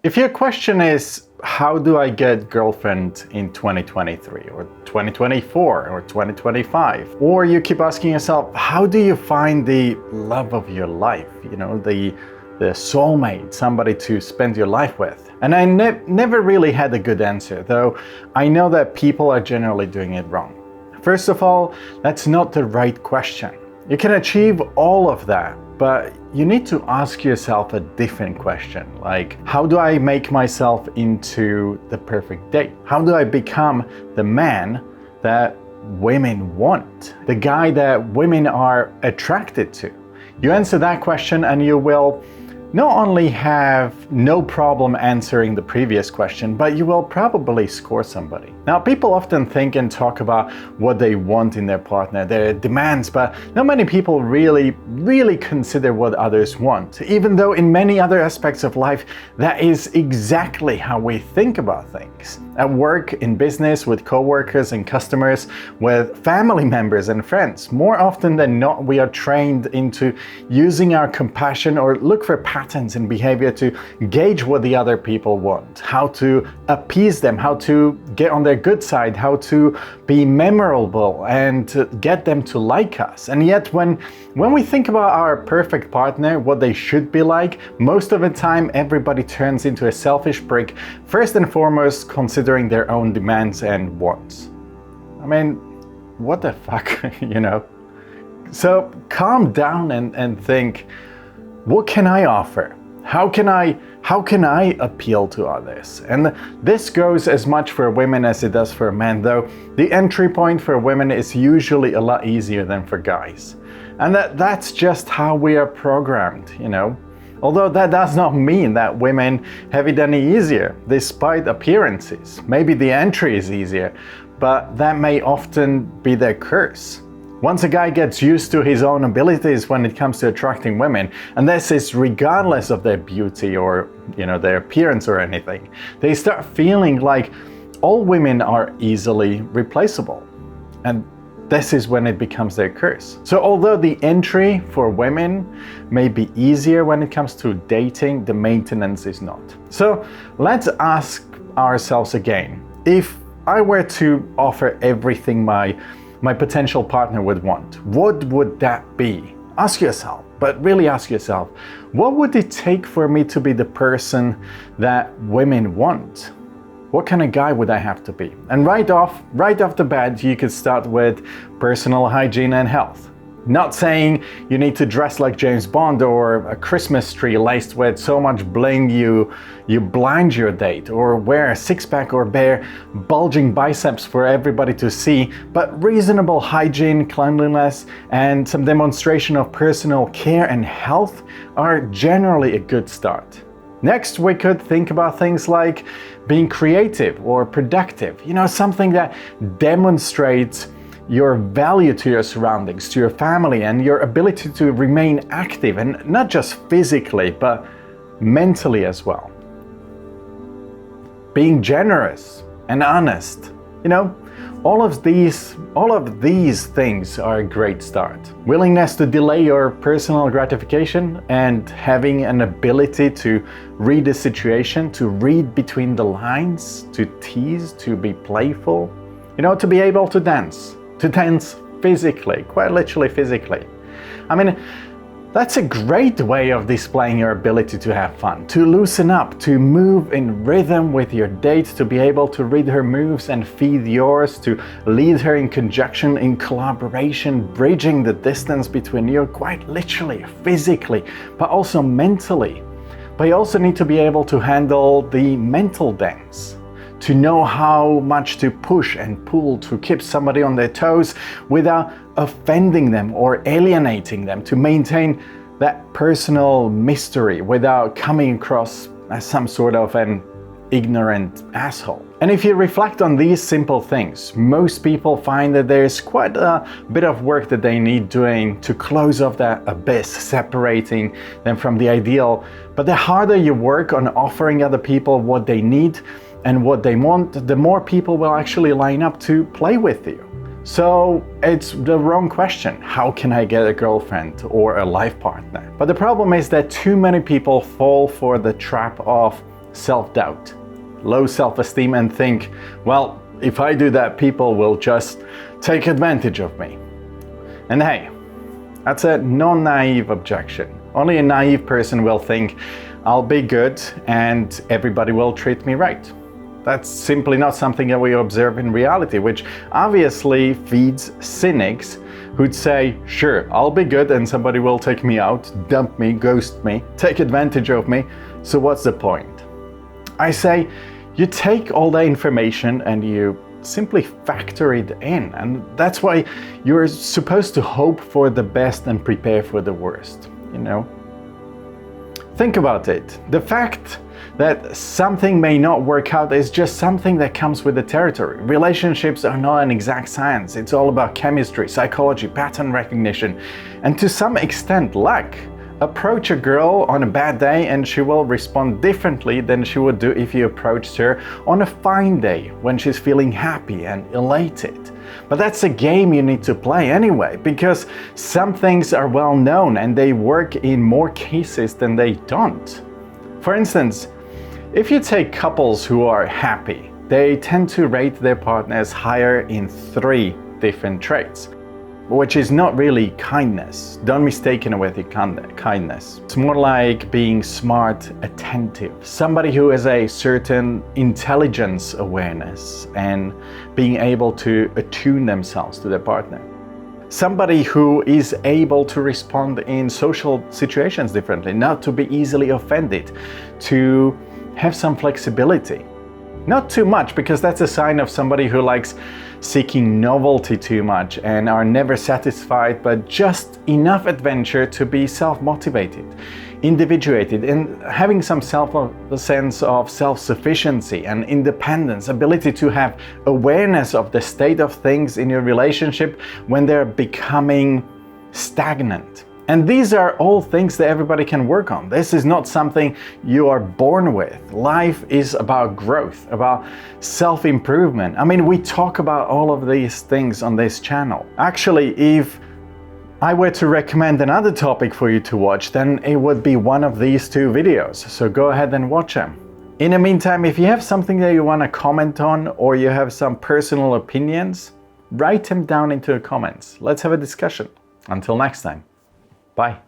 If your question is, how do I get girlfriend in 2023 or 2024 or 2025? Or you keep asking yourself, how do you find the love of your life? The soulmate, somebody to spend your life with. And I never really had a good answer, though I know that people are generally doing it wrong. First of all, that's not the right question. You can achieve all of that, but you need to ask yourself a different question, like, how do I make myself into the perfect date? How do I become the man that women want? The guy that women are attracted to? You answer that question and you will not only have no problem answering the previous question, but you will probably score somebody. Now, people often think and talk about what they want in their partner, their demands, but not many people really consider what others want, even though in many other aspects of life, that is exactly how we think about things. At work, in business, with coworkers and customers, with family members and friends, more often than not, we are trained into using our compassion or look for patterns in behavior to gauge what the other people want, how to appease them, how to get on their good side, how to be memorable and to get them to like us. And yet when we think about our perfect partner, what they should be like, most of the time everybody turns into a selfish prick, first and foremost considering their own demands and wants. I mean, what the fuck, So calm down and think, what can I offer? How can I appeal to others? And this goes as much for women as it does for men, though the entry point for women is usually a lot easier than for guys. And that's just how we are programmed, Although that does not mean that women have it any easier, despite appearances. Maybe the entry is easier, but that may often be their curse. Once a guy gets used to his own abilities when it comes to attracting women, and this is regardless of their beauty or their appearance or anything, they start feeling like all women are easily replaceable. And this is when it becomes their curse. So although the entry for women may be easier when it comes to dating, the maintenance is not. So let's ask ourselves again, if I were to offer everything my potential partner would want, what would that be? Ask yourself, but really ask yourself, what would it take for me to be the person that women want? What kind of guy would I have to be? And right off the bat, you could start with personal hygiene and health. Not saying you need to dress like James Bond or a Christmas tree laced with so much bling you blind your date, or wear a six-pack or bear bulging biceps for everybody to see, but reasonable hygiene, cleanliness, and some demonstration of personal care and health are generally a good start. Next, we could think about things like being creative or productive, something that demonstrates your value to your surroundings, to your family, and your ability to remain active, and not just physically, but mentally as well. Being generous and honest, all of these things are a great start. Willingness to delay your personal gratification and having an ability to read a situation, to read between the lines, to tease, to be playful, to be able to dance physically, quite literally physically. I mean, that's a great way of displaying your ability to have fun, to loosen up, to move in rhythm with your date, to be able to read her moves and feed yours, to lead her in conjunction, in collaboration, bridging the distance between you, quite literally, physically, but also mentally. But you also need to be able to handle the mental dance, to know how much to push and pull to keep somebody on their toes without offending them or alienating them, to maintain that personal mystery without coming across as some sort of an ignorant asshole. And if you reflect on these simple things, most people find that there's quite a bit of work that they need doing to close off that abyss, separating them from the ideal. But the harder you work on offering other people what they need and what they want, the more people will actually line up to play with you. So it's the wrong question. How can I get a girlfriend or a life partner? But the problem is that too many people fall for the trap of self-doubt, low self-esteem, and think, well, if I do that, people will just take advantage of me. And hey, that's a non-naive objection. Only a naive person will think, I'll be good and everybody will treat me right. That's simply not something that we observe in reality, which obviously feeds cynics who'd say, sure, I'll be good and somebody will take me out, dump me, ghost me, take advantage of me, so what's the point? I say, you take all the information and you simply factor it in, and that's why you're supposed to hope for the best and prepare for the worst, you know? Think about it. The fact that something may not work out is just something that comes with the territory. Relationships are not an exact science. It's all about chemistry, psychology, pattern recognition, and to some extent luck. Approach a girl on a bad day and she will respond differently than she would do if you approached her on a fine day when she's feeling happy and elated. But that's a game you need to play anyway, because some things are well known and they work in more cases than they don't. For instance, if you take couples who are happy, they tend to rate their partners higher in 3 different traits, which is not really kindness. Don't mistake it with kindness. It's more like being smart, attentive, somebody who has a certain intelligence awareness and being able to attune themselves to their partner. Somebody who is able to respond in social situations differently, not to be easily offended, to have some flexibility. Not too much, because that's a sign of somebody who likes seeking novelty too much and are never satisfied, but just enough adventure to be self-motivated, individuated, and having some sense of self-sufficiency and independence, ability to have awareness of the state of things in your relationship when they're becoming stagnant. And these are all things that everybody can work on. This is not something you are born with. Life is about growth, about self-improvement. I mean, we talk about all of these things on this channel. Actually, if I were to recommend another topic for you to watch, then it would be one of these 2 videos. So go ahead and watch them. In the meantime, if you have something that you want to comment on, or you have some personal opinions, write them down into the comments. Let's have a discussion. Until next time. Bye.